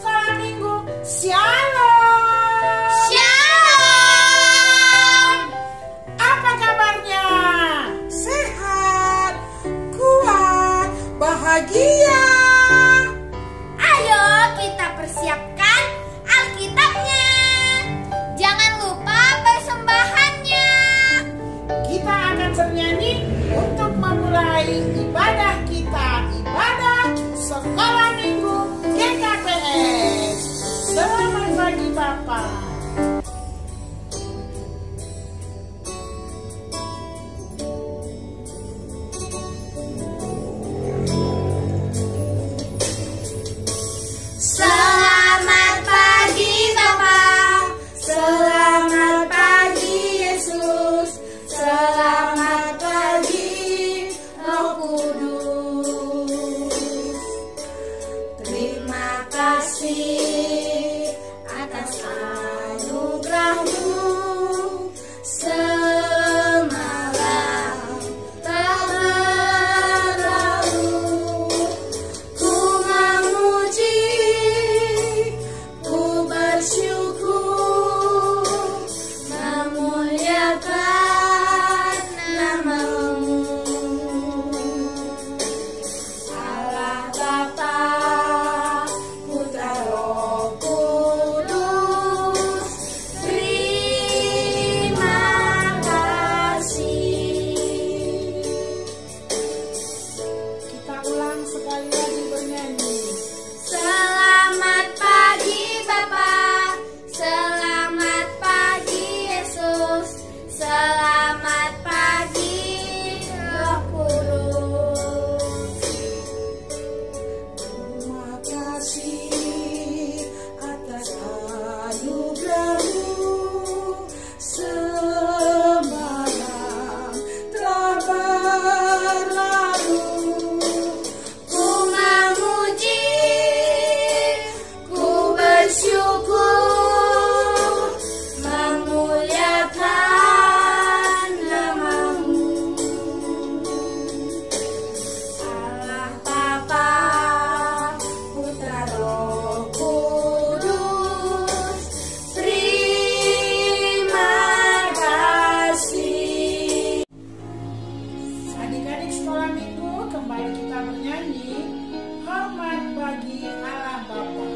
sekolah minggu. Shalom. Shalom. Apa kabarnya? Sehat, kuat, bahagia. Ayo kita persiapkan Alkitabnya. Jangan lupa persembahannya. Kita akan bernyanyi untuk memulai ibadah kita, ibadah sekolah minggu GKPS. Selamat pagi Bapak. Selamat pagi Bapak. Selamat pagi Yesus. Selamat pagi Roh Kudus. Terima kasih atas anugerah-Mu semalam telah berlalu. Ku memuji, ku bersyukur, memuliakan nama-Mu. Allah Bapa, Putra Roh Kudus, terima kasih. Kita ulang sekali lagi bernyanyi. Selamat pagi Bapak, selamat pagi Yesus, selamat pagi Roh Kudus. Terima kasih atas anugerah-Mu semalam telah berlalu. Ku memuji, ku bersyukur, memuliakan nama-Mu. Allah Bapa, Putra Roh Kudus, terima kasih. Adik-adik sekolah minggu, kembali kita bernyanyi hormat bagi Allah Bapa.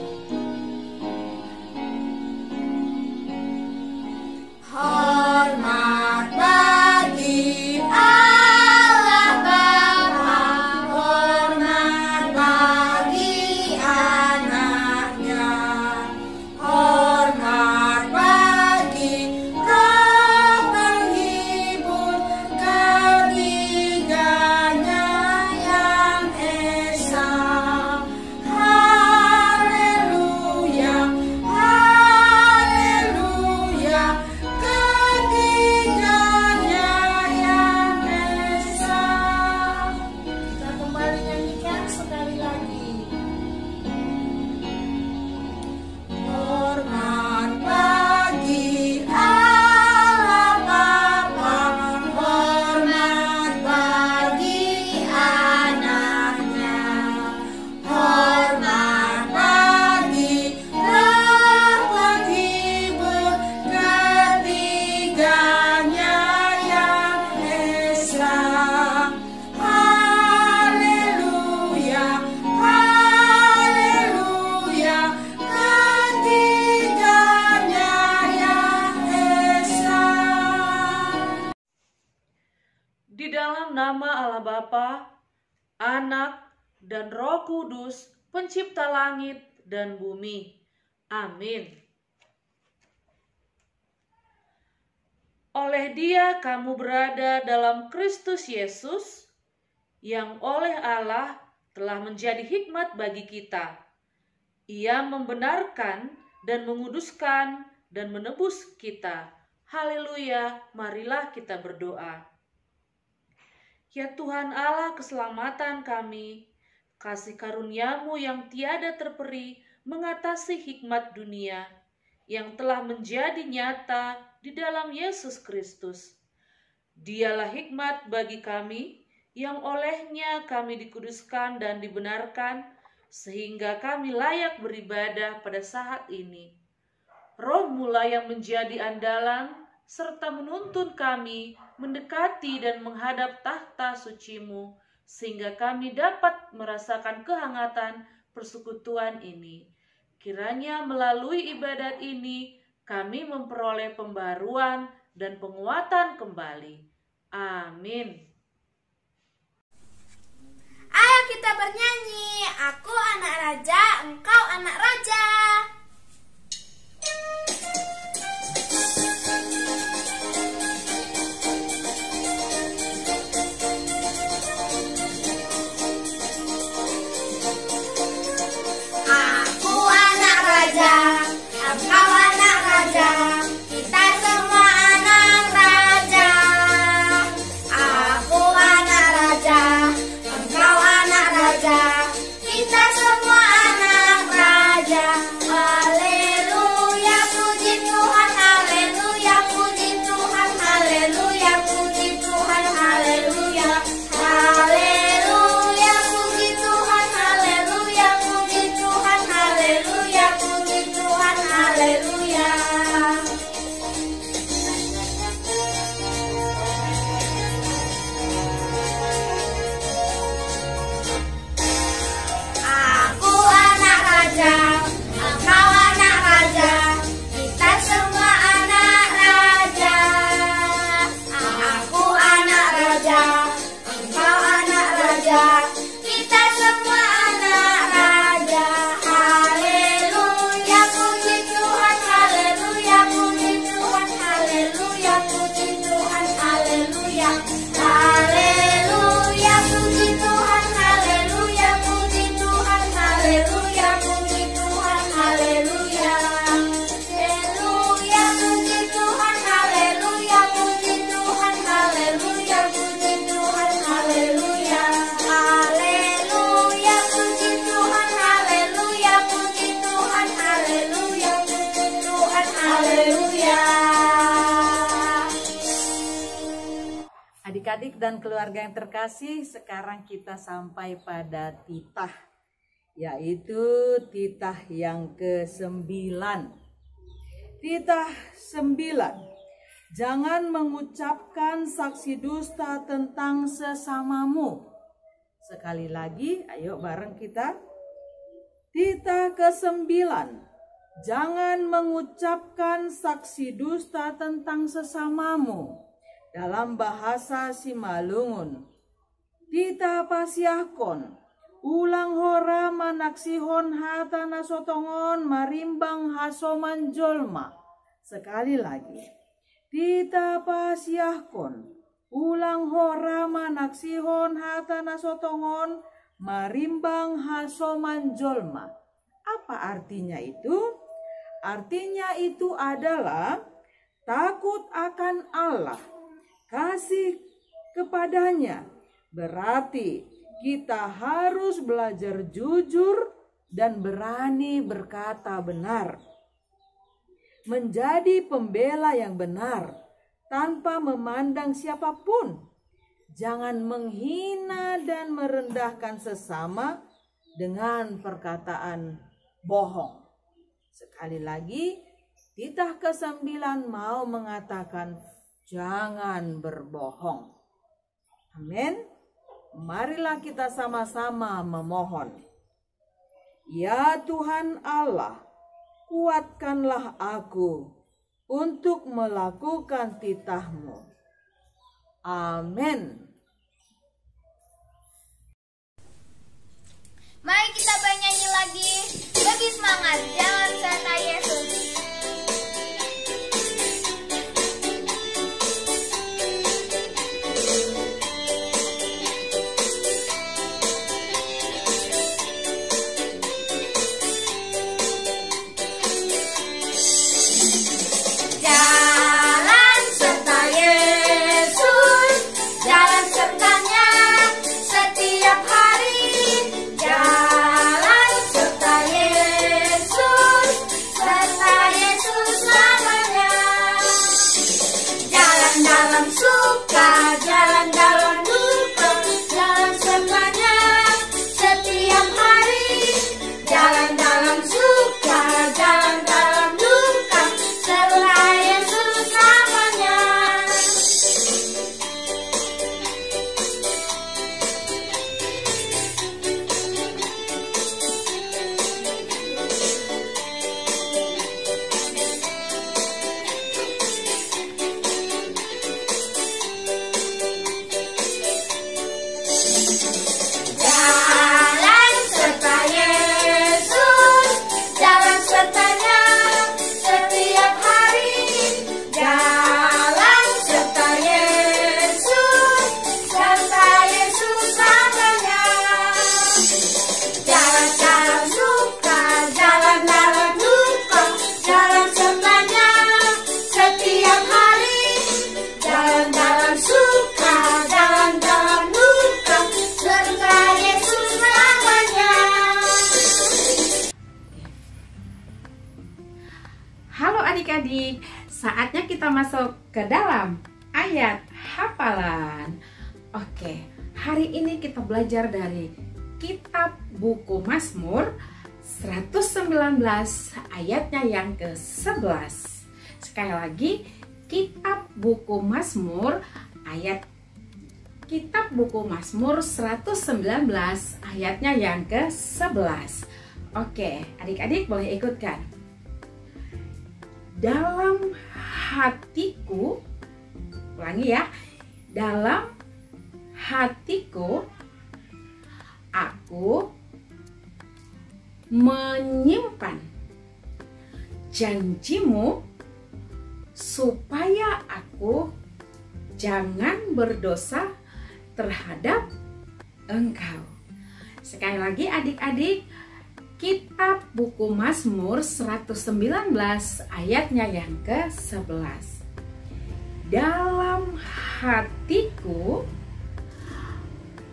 Hormat bagi Allah Bapa, hormat bagi anaknya, hormat bagi Roh penghibur ketiganya yang esa. Haleluya, haleluya, ketiganya yang esa. Kita kembali nyanyikan sekali lagi. Hormat bagi Allah Bapa, hormat bagi anaknya, hormat bagi Roh penghibur ketiganya yang esa. Haleluya, haleluya, ketiganya yang esa. Di dalam nama Allah Bapa, Anak, dan Roh Kudus, Pencipta langit dan bumi. Amin. Oleh Dia kamu berada dalam Kristus Yesus, yang oleh Allah telah menjadi hikmat bagi kita. Ia membenarkan dan menguduskan dan menebus kita. Haleluya, marilah kita berdoa. Ya Tuhan Allah keselamatan kami, kasih karunia-Mu yang tiada terperi mengatasi hikmat dunia yang telah menjadi nyata di dalam Yesus Kristus. Dialah hikmat bagi kami yang olehnya kami dikuduskan dan dibenarkan sehingga kami layak beribadah pada saat ini. Roh-Mu yang menjadi andalan, serta menuntun kami mendekati dan menghadap tahta suci-Mu, sehingga kami dapat merasakan kehangatan persekutuan ini. Kiranya melalui ibadat ini, kami memperoleh pembaruan dan penguatan kembali. Amin. Ayo kita bernyanyi, aku anak raja, engkau anak raja. Aku anak raja, engkau anak raja, kita semua anak raja. Aku anak raja, engkau anak raja, kita semua anak raja. Haleluya, puji Tuhan, haleluya, puji Tuhan, haleluya, puji Tuhan, haleluya. Haleluya, puji Tuhan, haleluya, puji Tuhan, haleluya, puji Tuhan, haleluya. Aku anak raja, engkau anak raja, kita semua anak raja. Aku anak raja, engkau anak raja, kita semua anak raja. Haleluya, puji Tuhan, haleluya, puji Tuhan, haleluya, puji Tuhan, haleluya. Haleluya, puji Tuhan, haleluya, puji Tuhan, haleluya, puji Tuhan, haleluya. Haleluya, puji Tuhan, haleluya, puji Tuhan, haleluya, puji Tuhan, haleluya. Haleluya, puji Tuhan, haleluya, puji Tuhan, haleluya, puji Tuhan, haleluya. Adik-adik dan keluarga yang terkasih, sekarang kita sampai pada titah, yaitu titah yang ke-9. Titah 9. Jangan mengucapkan saksi dusta tentang sesamamu. Sekali lagi, ayo bareng kita. Titah ke-9. Jangan mengucapkan saksi dusta tentang sesamamu. Dalam bahasa Simalungun, titah pasiahkon, ulang hora manaksihon hatana sotongon marimbang hasoman jolma. Sekali lagi, titah pasiahkon, ulang hora manaksihon hatana sotongon marimbang hasoman jolma. Apa artinya itu? Artinya itu adalah takut akan Allah, kasih kepadanya. Berarti kita harus belajar jujur dan berani berkata benar. Menjadi pembela yang benar tanpa memandang siapapun. Jangan menghina dan merendahkan sesama dengan perkataan bohong. Sekali lagi, titah ke-9 mau mengatakan jangan berbohong. Amin. Marilah kita sama-sama memohon. Ya Tuhan Allah, kuatkanlah aku untuk melakukan titah-Mu. Amin. Mari kita bernyanyi lagi. Lebih semangat, jalan serta Yesus. Jalan serta Yesus, jalan sertanya setiap hari. Jalan serta Yesus, Halo adik-adik, saatnya kita masuk ke dalam ayat hafalan. Oke, hari ini kita belajar dari kitab buku Mazmur 119 ayatnya yang ke-11. Sekali lagi, kitab buku Mazmur 119 ayatnya yang ke-11. Oke, adik-adik boleh ikutkan. Dalam hatiku, ulangi ya, dalam hatiku aku menyimpan janjimu supaya aku jangan berdosa terhadap engkau. Sekali lagi adik-adik, kitab buku Mazmur 119 ayatnya yang ke-11. Dalam hatiku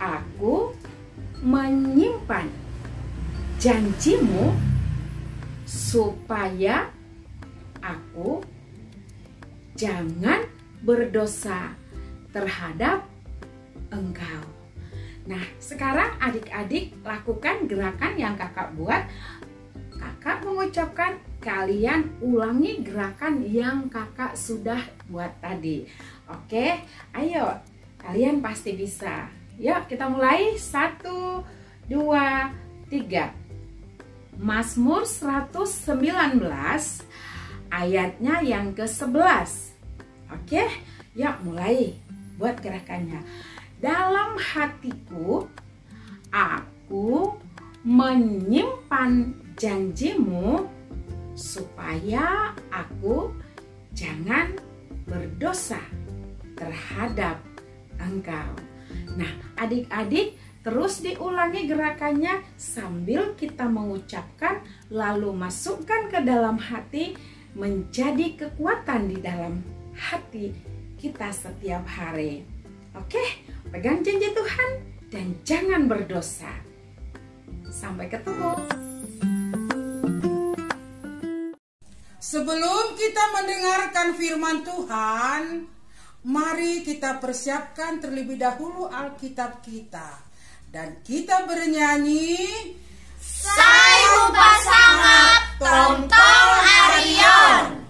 aku menyimpan janjimu supaya aku jangan berdosa terhadap engkau. Nah, sekarang adik-adik lakukan gerakan yang kakak buat. Kakak mengucapkan, kalian ulangi gerakan yang kakak sudah buat tadi. Oke, ayo, kalian pasti bisa. Yuk kita mulai. 1, 2, 3. Mazmur 119 ayatnya yang ke-11. Oke, yuk mulai buat gerakannya. Dalam hatiku aku menyimpan janjimu supaya aku jangan berdosa terhadap engkau. Nah, adik-adik terus diulangi gerakannya sambil kita mengucapkan, lalu masukkan ke dalam hati, menjadi kekuatan di dalam hati kita setiap hari. Oke, pegang janji Tuhan dan jangan berdosa. Sampai ketemu. Sebelum kita mendengarkan firman Tuhan, mari kita persiapkan terlebih dahulu Alkitab kita. Dan kita bernyanyi, Sai upah sangat tong-tong Arion.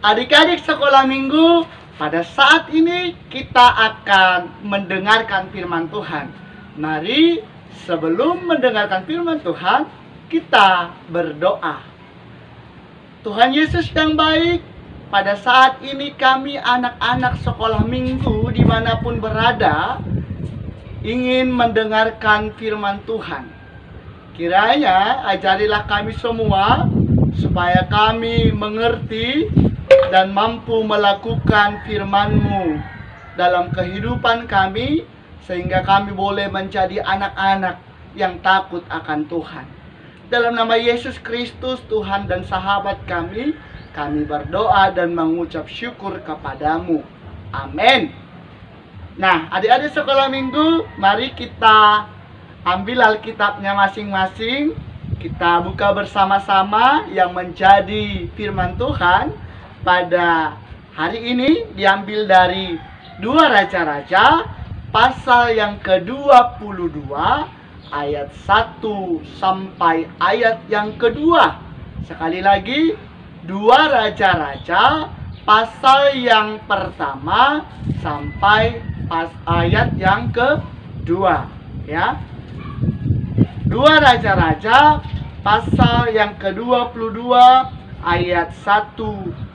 Adik-adik sekolah minggu, pada saat ini kita akan mendengarkan firman Tuhan. Mari sebelum mendengarkan firman Tuhan, kita berdoa. Tuhan Yesus yang baik, pada saat ini kami anak-anak sekolah minggu dimanapun berada, ingin mendengarkan firman Tuhan. Kiranya ajarilah kami semua supaya kami mengerti dan mampu melakukan firman-Mu dalam kehidupan kami, sehingga kami boleh menjadi anak-anak yang takut akan Tuhan. Dalam nama Yesus Kristus, Tuhan dan sahabat kami berdoa dan mengucap syukur kepadamu. Amin. Nah, adik-adik sekolah minggu, mari kita ambil Alkitabnya masing-masing. Kita buka bersama-sama yang menjadi firman Tuhan pada hari ini, diambil dari 2 Raja-Raja pasal yang ke-22 ayat 1 sampai ayat yang kedua. Sekali lagi, 2 Raja-Raja pasal yang pertama sampai ayat yang kedua, ya. 2 Raja-Raja pasal yang ke-22 ayat 1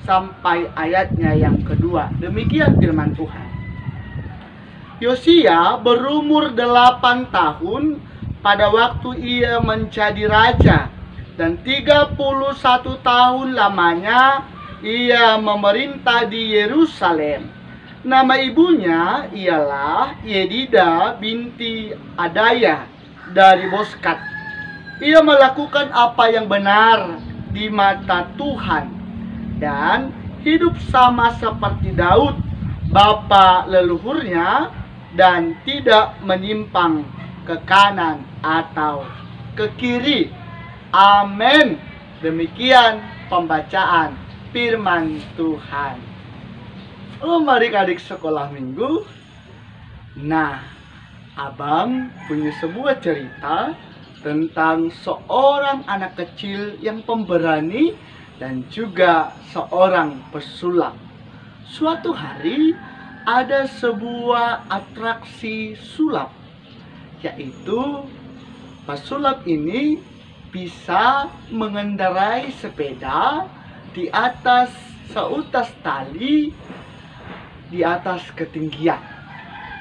sampai ayatnya yang kedua. Demikian firman Tuhan. Yosia berumur 8 tahun pada waktu ia menjadi raja, dan 31 tahun lamanya ia memerintah di Yerusalem. Nama ibunya ialah Yedida binti Adaya dari Boskat. Ia melakukan apa yang benar di mata Tuhan dan hidup sama seperti Daud bapa leluhurnya, dan tidak menyimpang ke kanan atau ke kiri. Amin. Demikian pembacaan firman Tuhan. Mari adik sekolah minggu. Nah, abang punya sebuah cerita tentang seorang anak kecil yang pemberani dan juga seorang pesulap. Suatu hari ada sebuah atraksi sulap, yaitu pesulap ini bisa mengendarai sepeda di atas seutas tali di atas ketinggian.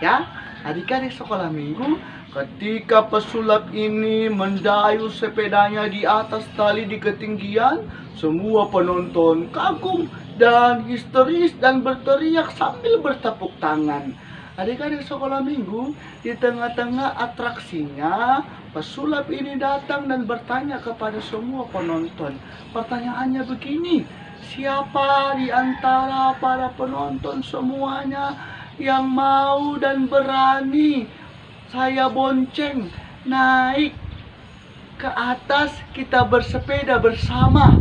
Ya, adik-adik sekolah minggu, ketika pesulap ini mendayu sepedanya di atas tali di ketinggian, semua penonton kagum dan histeris dan berteriak sambil bertepuk tangan. Adik-adik sekolah minggu, di tengah-tengah atraksinya, pesulap ini datang dan bertanya kepada semua penonton. Pertanyaannya begini, siapa di antara para penonton semuanya yang mau dan berani saya bonceng naik ke atas, kita bersepeda bersama?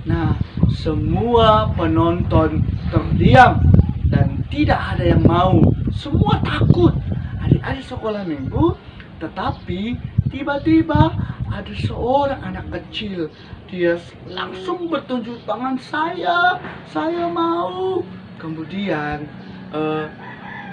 Nah, semua penonton terdiam dan tidak ada yang mau. Semua takut. Adik-adik sekolah minggu, tetapi tiba-tiba ada seorang anak kecil. Dia langsung bertunjuk tangan, saya mau. Kemudian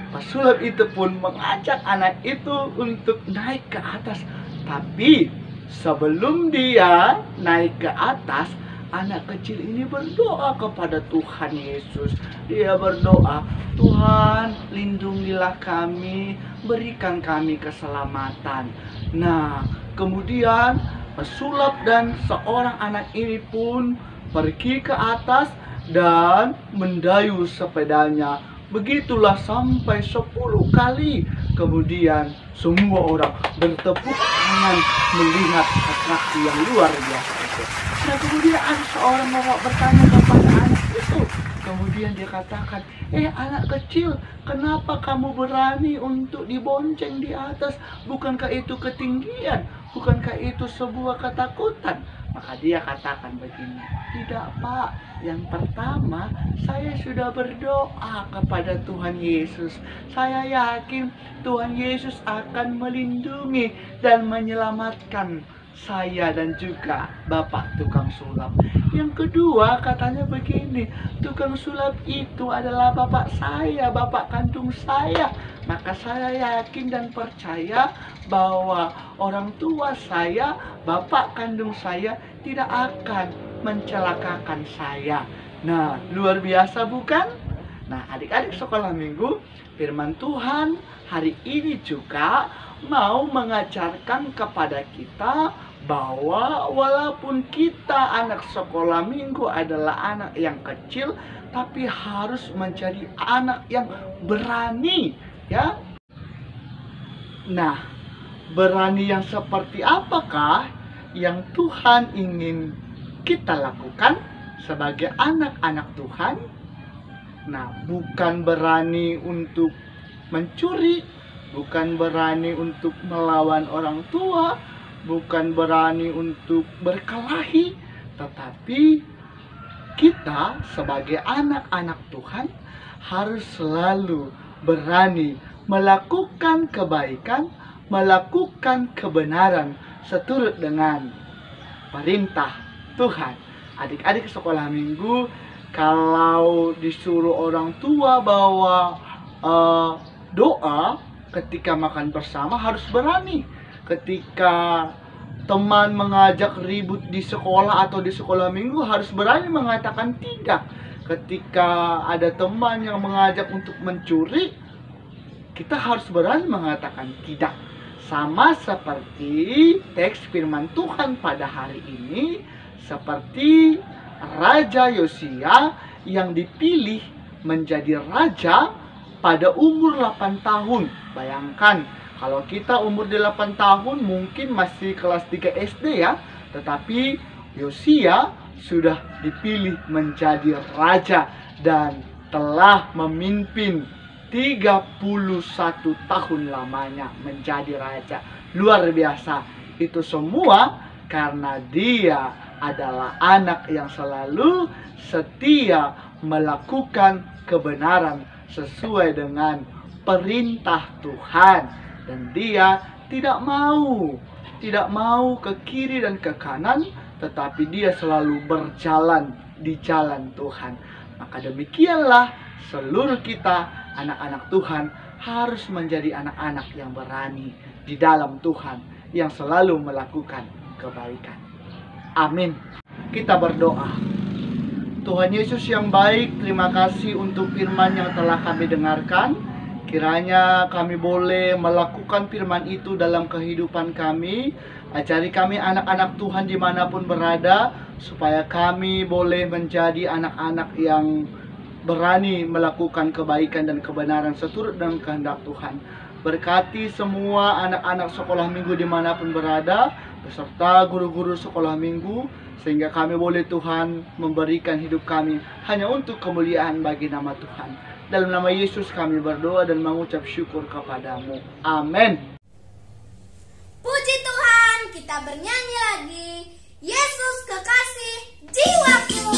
pesulap itu pun mengajak anak itu untuk naik ke atas. Tapi sebelum dia naik ke atas, anak kecil ini berdoa kepada Tuhan Yesus. Dia berdoa, Tuhan, lindungilah kami, berikan kami keselamatan. Nah, kemudian pesulap dan seorang anak ini pun pergi ke atas dan mendayu sepedanya. Begitulah sampai 10 kali. Kemudian semua orang bertepuk tangan melihat atraksi yang luar biasa itu. Nah, kemudian ada seorang bapak bertanya kepada anak itu. Kemudian dia katakan, anak kecil, kenapa kamu berani untuk dibonceng di atas? Bukankah itu ketinggian? Bukankah itu sebuah ketakutan? Maka dia katakan begini, tidak Pak, yang pertama saya sudah berdoa kepada Tuhan Yesus. Saya yakin Tuhan Yesus akan melindungi dan menyelamatkan saya dan juga bapak tukang sulap. Yang kedua katanya begini, tukang sulap itu adalah bapak saya, bapak kandung saya. Maka saya yakin dan percaya bahwa orang tua saya, bapak kandung saya tidak akan mencelakakan saya. Nah, luar biasa bukan? Nah, adik-adik sekolah minggu, firman Tuhan hari ini juga mau mengajarkan kepada kita bahwa walaupun kita anak sekolah minggu adalah anak yang kecil, tapi harus menjadi anak yang berani, ya. Nah, berani yang seperti apakah yang Tuhan ingin kita lakukan sebagai anak-anak Tuhan? Nah, bukan berani untuk mencuri, bukan berani untuk melawan orang tua, bukan berani untuk berkelahi, tetapi kita sebagai anak-anak Tuhan harus selalu berani melakukan kebaikan, melakukan kebenaran seturut dengan perintah Tuhan. Adik-adik sekolah minggu, kalau disuruh orang tua bawa doa ketika makan bersama harus berani. Ketika teman mengajak ribut di sekolah atau di sekolah minggu harus berani mengatakan tidak. Ketika ada teman yang mengajak untuk mencuri, kita harus berani mengatakan tidak. Sama seperti teks firman Tuhan pada hari ini, seperti Raja Yosia yang dipilih menjadi raja pada umur 8 tahun. Bayangkan, kalau kita umur 8 tahun mungkin masih kelas 3 SD ya. Tetapi Yosia sudah dipilih menjadi raja dan telah memimpin 31 tahun lamanya menjadi raja. Luar biasa. Itu semua karena dia adalah anak yang selalu setia melakukan kebenaran sesuai dengan perintah Tuhan. Dan dia tidak mau ke kiri dan ke kanan, tetapi dia selalu berjalan di jalan Tuhan. Maka demikianlah seluruh kita anak-anak Tuhan harus menjadi anak-anak yang berani di dalam Tuhan, yang selalu melakukan kebaikan. Amin. Kita berdoa. Tuhan Yesus yang baik, terima kasih untuk firman yang telah kami dengarkan. Kiranya kami boleh melakukan firman itu dalam kehidupan kami. Ajari kami anak-anak Tuhan dimanapun berada, supaya kami boleh menjadi anak-anak yang berani melakukan kebaikan dan kebenaran seturut dengan kehendak Tuhan. Berkati semua anak-anak sekolah minggu dimanapun berada, beserta guru-guru sekolah minggu, sehingga kami boleh Tuhan memberikan hidup kami hanya untuk kemuliaan bagi nama Tuhan. Dalam nama Yesus kami berdoa dan mengucap syukur kepadamu. Amin. Puji Tuhan, kita bernyanyi lagi. Yesus kekasih jiwaku.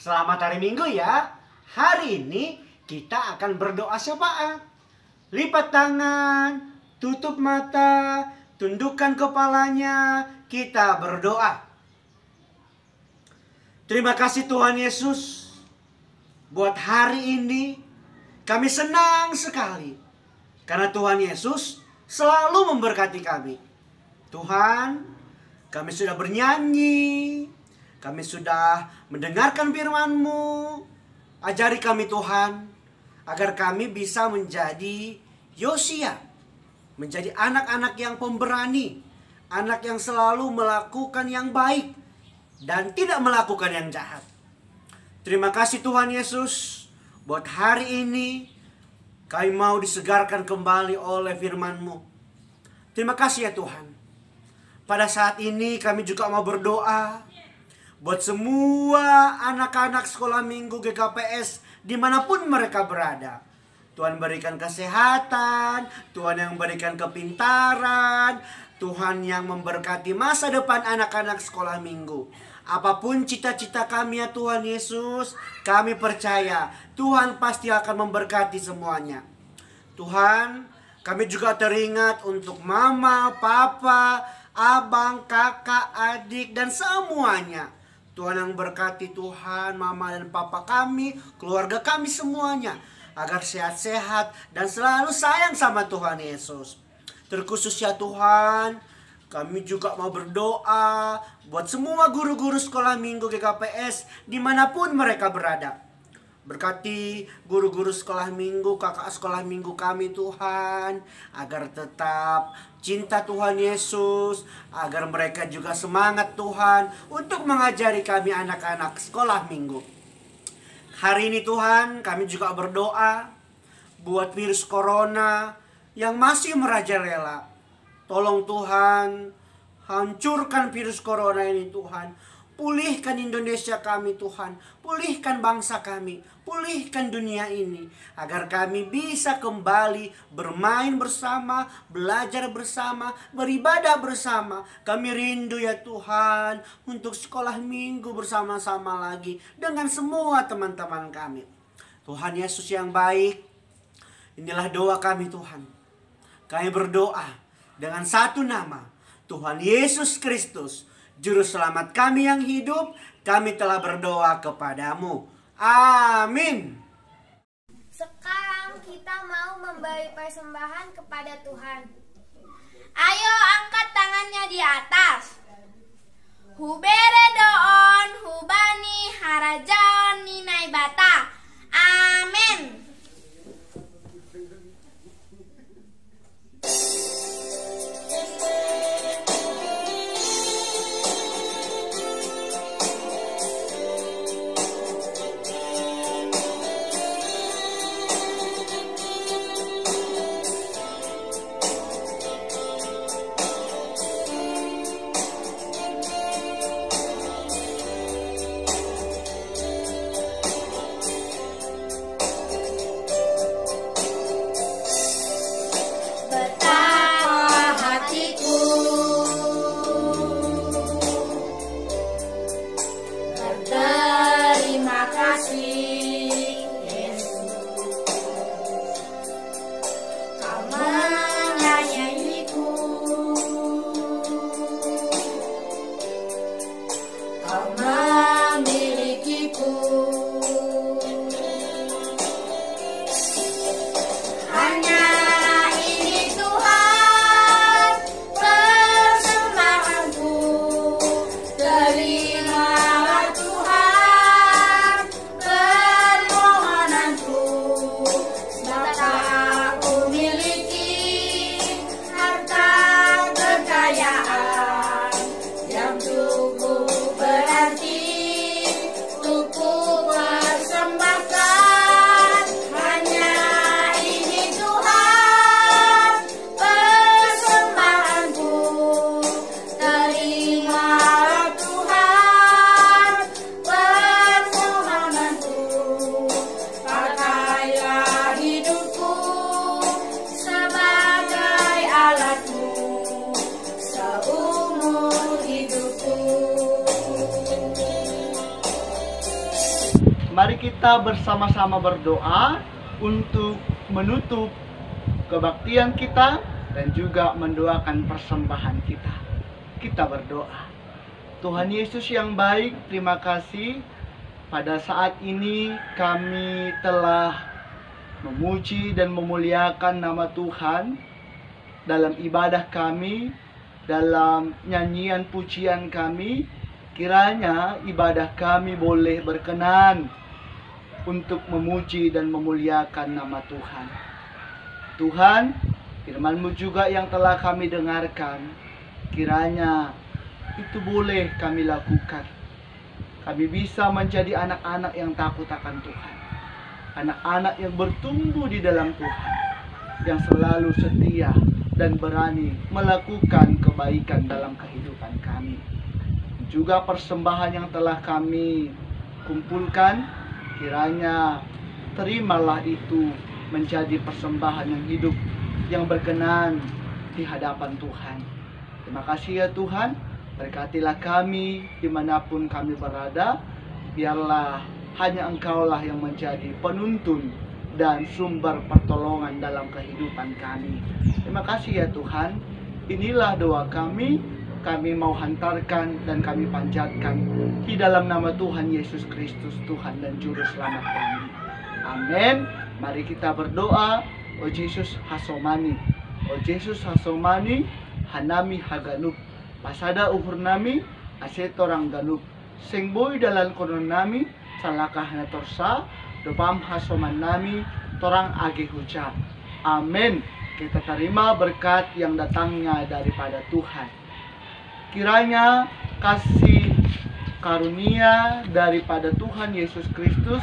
Selamat hari Minggu ya. Hari ini kita akan berdoa syafaat. Lipat tangan, tutup mata, tundukkan kepalanya, kita berdoa. Terima kasih Tuhan Yesus. Buat hari ini kami senang sekali. Karena Tuhan Yesus selalu memberkati kami. Tuhan, kami sudah bernyanyi. Kami sudah mendengarkan firman-Mu. Ajari kami Tuhan, agar kami bisa menjadi Yosia. Menjadi anak-anak yang pemberani. Anak yang selalu melakukan yang baik. Dan tidak melakukan yang jahat. Terima kasih Tuhan Yesus. Buat hari ini, kami mau disegarkan kembali oleh firman-Mu. Terima kasih ya Tuhan. Pada saat ini kami juga mau berdoa buat semua anak-anak sekolah minggu GKPS dimanapun mereka berada. Tuhan berikan kesehatan, Tuhan yang berikan kepintaran, Tuhan yang memberkati masa depan anak-anak sekolah minggu. Apapun cita-cita kami ya Tuhan Yesus, kami percaya Tuhan pasti akan memberkati semuanya. Tuhan, kami juga teringat untuk mama, papa, abang, kakak, adik, dan semuanya. Tuhan yang berkati Tuhan, mama dan papa kami, keluarga kami semuanya. Agar sehat-sehat dan selalu sayang sama Tuhan Yesus. Terkhusus ya Tuhan, kami juga mau berdoa buat semua guru-guru sekolah minggu GKPS dimanapun mereka berada. Berkati guru-guru sekolah minggu, kakak sekolah minggu kami Tuhan. Agar tetap cinta Tuhan Yesus. Agar mereka juga semangat Tuhan untuk mengajari kami anak-anak sekolah minggu. Hari ini Tuhan kami juga berdoa buat virus corona yang masih merajalela. Tolong Tuhan, hancurkan virus corona ini Tuhan. Pulihkan Indonesia kami Tuhan. Pulihkan bangsa kami. Pulihkan dunia ini. Agar kami bisa kembali bermain bersama, belajar bersama, beribadah bersama. Kami rindu ya Tuhan untuk sekolah minggu bersama-sama lagi dengan semua teman-teman kami. Tuhan Yesus yang baik, inilah doa kami Tuhan. Kami berdoa dengan satu nama, Tuhan Yesus Kristus, Juru Selamat kami yang hidup. Kami telah berdoa kepadamu. Amin. Sekarang kita mau memberi persembahan kepada Tuhan. Ayo angkat tangannya di atas. Hubere doon, hubani, harajaon, ninai bata. Amin. Mari kita bersama-sama berdoa untuk menutup kebaktian kita dan juga mendoakan persembahan kita. Kita berdoa. Tuhan Yesus yang baik, terima kasih pada saat ini kami telah memuji dan memuliakan nama Tuhan dalam ibadah kami, dalam nyanyian pujian kami. Kiranya ibadah kami boleh berkenan untuk memuji dan memuliakan nama Tuhan. Tuhan, firman-Mu juga yang telah kami dengarkan, kiranya itu boleh kami lakukan. Kami bisa menjadi anak-anak yang takut akan Tuhan. Anak-anak yang bertumbuh di dalam Tuhan, yang selalu setia dan berani melakukan kebaikan dalam kehidupan kami. Juga persembahan yang telah kami kumpulkan, kiranya terimalah itu menjadi persembahan yang hidup, yang berkenan di hadapan Tuhan. Terima kasih ya Tuhan, berkatilah kami dimanapun kami berada. Biarlah hanya Engkaulah yang menjadi penuntun dan sumber pertolongan dalam kehidupan kami. Terima kasih ya Tuhan. Inilah doa kami mau hantarkan dan kami panjatkan di dalam nama Tuhan Yesus Kristus, Tuhan dan Juru Selamat kami. Amin. Mari kita berdoa. O Yesus hasomani, O Yesus hasomani, hanami haganup, pasada uhur nami, asetorang ganup, sengboy dalan konon nami, salakah na torsa, dopam hasoman nami, torang age huja. Amin. Kita terima berkat yang datangnya daripada Tuhan. Kiranya kasih karunia daripada Tuhan Yesus Kristus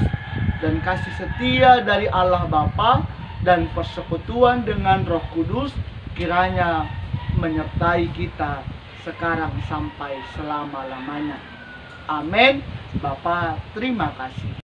dan kasih setia dari Allah Bapa dan persekutuan dengan Roh Kudus kiranya menyertai kita sekarang sampai selama-lamanya. Amin. Bapa, terima kasih.